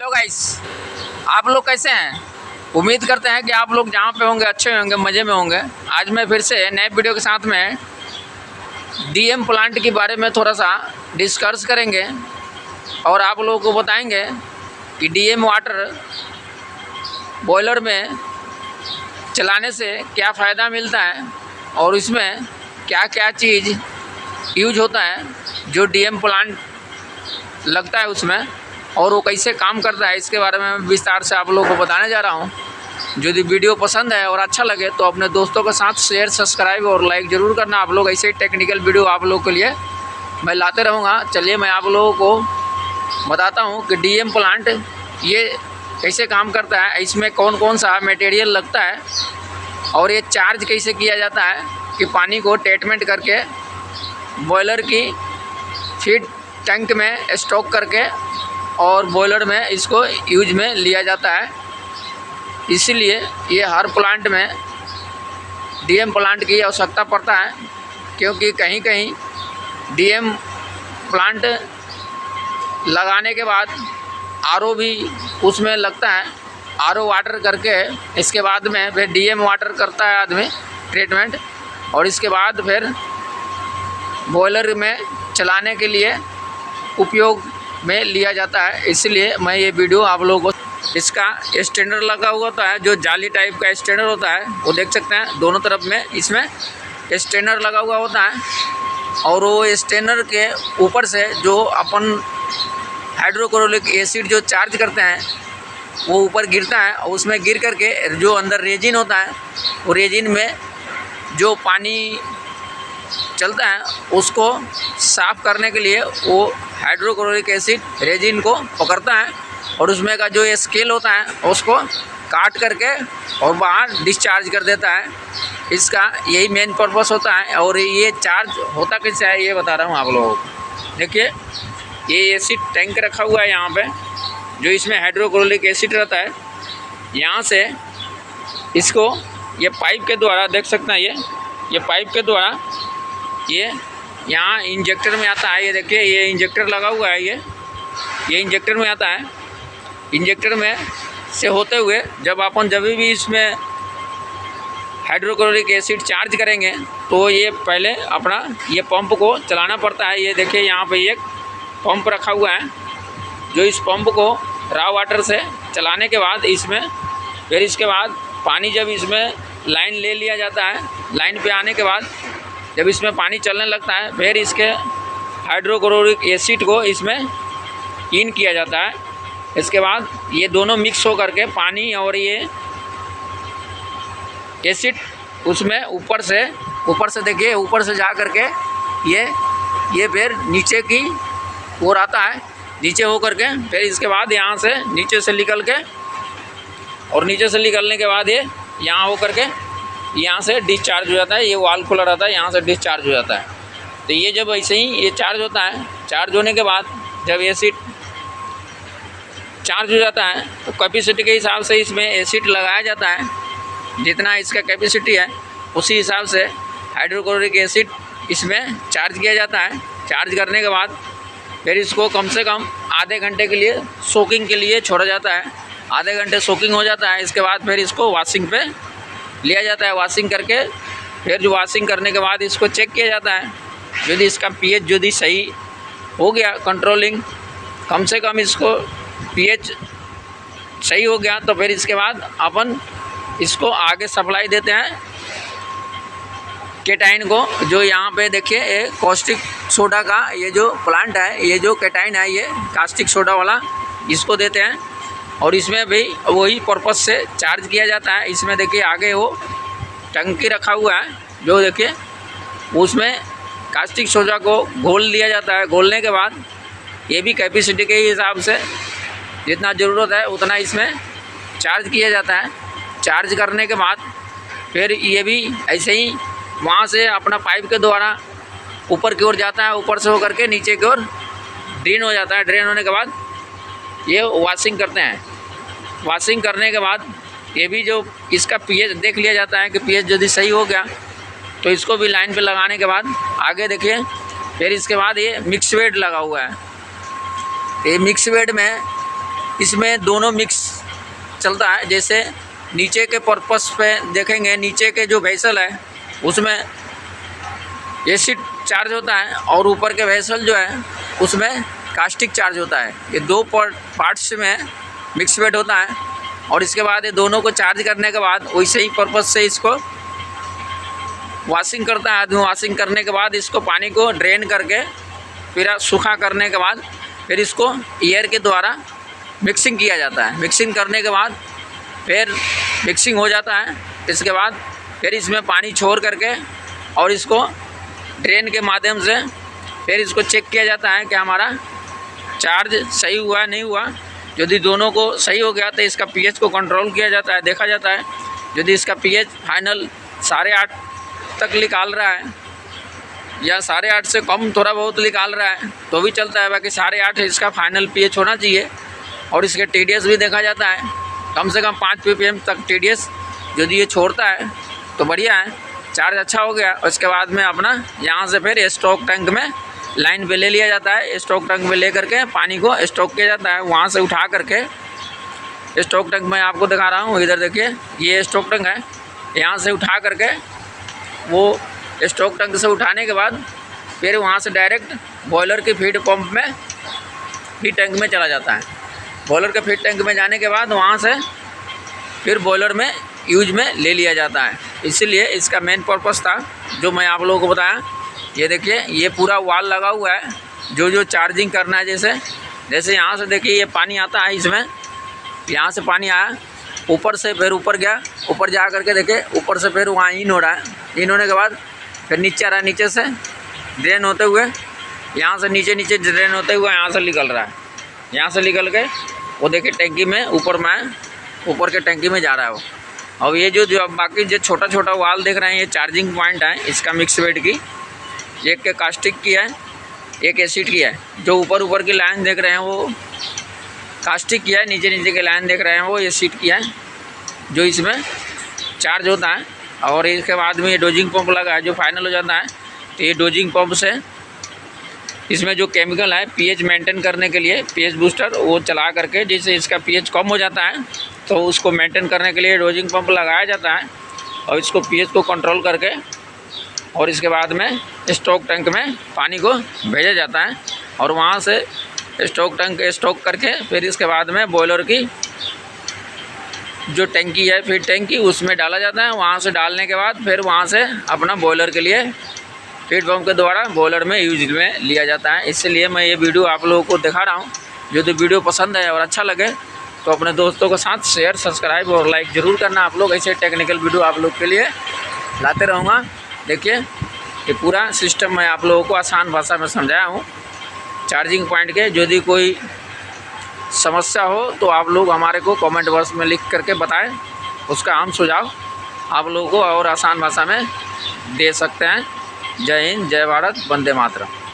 Hello guys, आप लोग कैसे हैं। उम्मीद करते हैं कि आप लोग जहाँ पे होंगे अच्छे होंगे, मज़े में होंगे। आज मैं फिर से नए वीडियो के साथ में डीएम प्लांट के बारे में थोड़ा सा डिस्कस करेंगे और आप लोगों को बताएंगे कि डीएम वाटर बॉयलर में चलाने से क्या फ़ायदा मिलता है और इसमें क्या क्या चीज़ यूज होता है जो डीएम प्लांट लगता है उसमें, और वो कैसे काम करता है। इसके बारे में विस्तार से आप लोगों को बताने जा रहा हूँ। यदि वीडियो पसंद है और अच्छा लगे तो अपने दोस्तों के साथ शेयर, सब्सक्राइब और लाइक ज़रूर करना। आप लोग ऐसे ही टेक्निकल वीडियो आप लोगों के लिए मैं लाते रहूँगा। चलिए मैं आप लोगों को बताता हूँ कि डीएम प्लांट ये कैसे काम करता है, इसमें कौन कौन सा मटेरियल लगता है और ये चार्ज कैसे किया जाता है कि पानी को ट्रीटमेंट करके बॉयलर की फीड टैंक में स्टॉक करके और बॉयलर में इसको यूज में लिया जाता है। इसीलिए ये हर प्लांट में डीएम प्लांट की आवश्यकता पड़ता है, क्योंकि कहीं कहीं डीएम प्लांट लगाने के बाद आरओ भी उसमें लगता है। आरओ वाटर करके इसके बाद में फिर डीएम वाटर करता है आदमी ट्रीटमेंट, और इसके बाद फिर बॉयलर में चलाने के लिए उपयोग में लिया जाता है। इसलिए मैं ये वीडियो आप लोगों को, इसका स्टैंडर लगा हुआ होता है, जो जाली टाइप का स्टैंडर होता है, वो देख सकते हैं दोनों तरफ में इसमें स्टैंडर लगा हुआ होता है। और वो स्टैंडर के ऊपर से जो अपन हाइड्रोक्लोरिक एसिड जो चार्ज करते हैं वो ऊपर गिरता है, और उसमें गिर करके जो अंदर रेजिन होता है वो रेजिन में जो पानी चलता है उसको साफ़ करने के लिए वो हाइड्रोक्लोरिक एसिड रेजिन को पकड़ता है और उसमें का जो स्केल होता है उसको काट करके और बाहर डिस्चार्ज कर देता है। इसका यही मेन पर्पस होता है। और ये चार्ज होता कैसे है ये बता रहा हूँ आप लोगों को। देखिए ये एसिड टैंक रखा हुआ है यहाँ पे, जो इसमें हाइड्रोक्लोरिक एसिड रहता है। यहाँ से इसको ये पाइप के द्वारा देख सकते हैं, ये पाइप के द्वारा ये यहाँ इंजेक्टर में आता है। ये देखिए ये इंजेक्टर लगा हुआ है, ये इंजेक्टर में आता है। इंजेक्टर में से होते हुए जब भी इसमें हाइड्रोक्लोरिक एसिड चार्ज करेंगे तो ये पहले अपना ये पंप को चलाना पड़ता है। ये देखिए यहाँ पे एक पंप रखा हुआ है, जो इस पंप को रॉ वाटर से चलाने के बाद इसमें फिर इसके बाद पानी जब इसमें लाइन ले लिया जाता है, लाइन पे आने के बाद जब इसमें पानी चलने लगता है फिर इसके हाइड्रोक्लोरिक एसिड को इसमें इन किया जाता है। इसके बाद ये दोनों मिक्स हो करके पानी और ये एसिड उसमें ऊपर से देखिए ऊपर से जा करके ये फिर नीचे की ओर आता है, नीचे हो करके फिर इसके बाद यहाँ से नीचे से निकल के और नीचे से निकलने के बाद ये यहाँ हो करके यहाँ से डिस्चार्ज हो जाता है। ये वाल्व खुला रहता है, यहाँ से डिस्चार्ज हो जाता है। तो ये जब ऐसे ही ये चार्ज होता है, चार्ज होने के बाद जब एसिड चार्ज हो जाता है तो कैपेसिटी के हिसाब से इसमें एसिड लगाया जाता है। जितना इसका कैपेसिटी है उसी हिसाब से हाइड्रोक्लोरिक एसिड इसमें चार्ज किया जाता है। चार्ज करने के बाद फिर इसको कम से कम आधे घंटे के लिए सोकिंग के लिए छोड़ा जाता है। आधे घंटे सोकिंग हो जाता है, इसके बाद फिर इसको वॉशिंग पे लिया जाता है। वॉशिंग करके फिर जो वॉशिंग करने के बाद इसको चेक किया जाता है। यदि इसका पीएच यदि सही हो गया, कंट्रोलिंग कम से कम इसको पीएच सही हो गया, तो फिर इसके बाद अपन इसको आगे सप्लाई देते हैं केटाइन को। जो यहाँ पे देखिए ये कास्टिक सोडा का ये जो प्लांट है, ये जो केटाइन है ये कास्टिक सोडा वाला, इसको देते हैं। और इसमें भी वही पर्पस से चार्ज किया जाता है। इसमें देखिए आगे वो टंकी रखा हुआ है, जो देखिए उसमें कास्टिक सोडा को घोल दिया जाता है। घोलने के बाद ये भी कैपेसिटी के हिसाब से जितना ज़रूरत है उतना इसमें चार्ज किया जाता है। चार्ज करने के बाद फिर ये भी ऐसे ही वहाँ से अपना पाइप के द्वारा ऊपर की ओर जाता है, ऊपर से होकर के नीचे की ओर ड्रेन हो जाता है। ड्रेन होने के बाद ये वॉशिंग करते हैं। वॉशिंग करने के बाद ये भी जो इसका पीएच देख लिया जाता है कि पीएच यदि सही हो गया तो इसको भी लाइन पे लगाने के बाद आगे देखिए फिर इसके बाद ये मिक्स वेट लगा हुआ है। ये मिक्स वेट में इसमें दोनों मिक्स चलता है। जैसे नीचे के पर्पस पे देखेंगे, नीचे के जो वेसल है उसमें एसिड चार्ज होता है और ऊपर के वेसल जो है उसमें कास्टिक चार्ज होता है। ये दो पार्ट्स में मिक्स वेट होता है और इसके बाद ये दोनों को चार्ज करने के बाद वैसे ही पर्पस से इसको वॉशिंग करता है आदमी। वॉशिंग करने के बाद इसको पानी को ड्रेन करके फिर सूखा करने के बाद फिर इसको एयर के द्वारा मिक्सिंग किया जाता है। मिक्सिंग करने के बाद फिर मिक्सिंग हो जाता है। इसके बाद फिर इसमें पानी छोड़ करके और इसको ड्रेन के माध्यम से फिर इसको चेक किया जाता है कि हमारा चार्ज सही हुआ नहीं हुआ। यदि दोनों को सही हो गया तो इसका पीएच को कंट्रोल किया जाता है, देखा जाता है। यदि इसका पीएच फाइनल 8.5 तक निकाल रहा है या 8.5 से कम थोड़ा बहुत निकाल रहा है तो भी चलता है, बाकी 8.5 इसका फाइनल पीएच होना चाहिए। और इसके टीडीएस भी देखा जाता है, कम से कम 5 ppm तक टीडीएस यदि ये छोड़ता है तो बढ़िया है, चार्ज अच्छा हो गया। उसके बाद में अपना यहाँ से फिर स्टॉक टैंक में लाइन पे ले लिया जाता है। स्टॉक टैंक में ले करके पानी को स्टॉक किया जाता है। वहाँ से उठा करके स्टॉक टैंक में आपको दिखा रहा हूँ, इधर देखिए ये स्टॉक टैंक है। यहाँ से उठा करके वो स्टॉक टैंक से उठाने के बाद फिर वहाँ से डायरेक्ट बॉयलर के फीड पंप में फीड टैंक में चला जाता है। बॉयलर के फीड टैंक में जाने के बाद वहाँ से फिर बॉयलर में यूज में ले लिया जाता है। इसीलिए इसका मेन पर्पस था जो मैं आप लोगों को बताया। ये देखिए ये पूरा वाल लगा हुआ है, जो चार्जिंग करना है। जैसे यहाँ से देखिए ये पानी आता है, इसमें यहाँ से पानी आया, ऊपर से फिर ऊपर गया, ऊपर जा करके देखिए ऊपर से फिर वहाँ इन हो रहा है। इन होने के बाद फिर नीचे आ रहा है, नीचे से ड्रेन होते हुए यहाँ से नीचे ड्रेन होते हुए यहाँ से निकल रहा है। यहाँ से निकल के वो देखिए टैंकी में ऊपर में ऊपर के टैंकी में जा रहा है वो। अब ये जो बाकी जो छोटा छोटा वाल देख रहे हैं ये चार्जिंग पॉइंट है इसका मिक्स वेट की। एक के कास्टिक की है, एक एसिड की है। जो ऊपर की लाइन देख रहे हैं वो कास्टिक की है, नीचे की लाइन देख रहे हैं वो एसिड की है जो इसमें चार्ज होता है। और इसके बाद में ये डोजिंग पंप लगा है जो फाइनल हो जाता है। तो ये डोजिंग पंप से इसमें जो केमिकल है पीएच मेंटेन करने के लिए पीएच बूस्टर वो चला करके, जैसे इसका पीएच कम हो जाता है तो उसको मेंटेन करने के लिए डोजिंग पंप लगाया जाता है और इसको पीएच को कंट्रोल करके और इसके बाद में स्टॉक टैंक में पानी को भेजा जाता है और वहाँ से स्टॉक टैंक स्टॉक करके फिर इसके बाद में बॉयलर की जो टैंकी है फीड टैंकी उसमें डाला जाता है। वहाँ से डालने के बाद फिर वहाँ से अपना बॉयलर के लिए फीड पंप के द्वारा बॉयलर में यूज में लिया जाता है। इसलिए मैं ये वीडियो आप लोगों को दिखा रहा हूँ। यदि वीडियो पसंद है और अच्छा लगे तो अपने दोस्तों के साथ शेयर, सब्सक्राइब और लाइक ज़रूर करना। आप लोग ऐसे टेक्निकल वीडियो आप लोग के लिए लाते रहूँगा। देखिए ये पूरा सिस्टम मैं आप लोगों को आसान भाषा में समझाया हूँ चार्जिंग पॉइंट के। यदि कोई समस्या हो तो आप लोग हमारे को कमेंट बॉक्स में लिख करके बताएं, उसका हम सुझाव आप लोगों को और आसान भाषा में दे सकते हैं। जय हिंद, जय भारत, वंदे मातरम।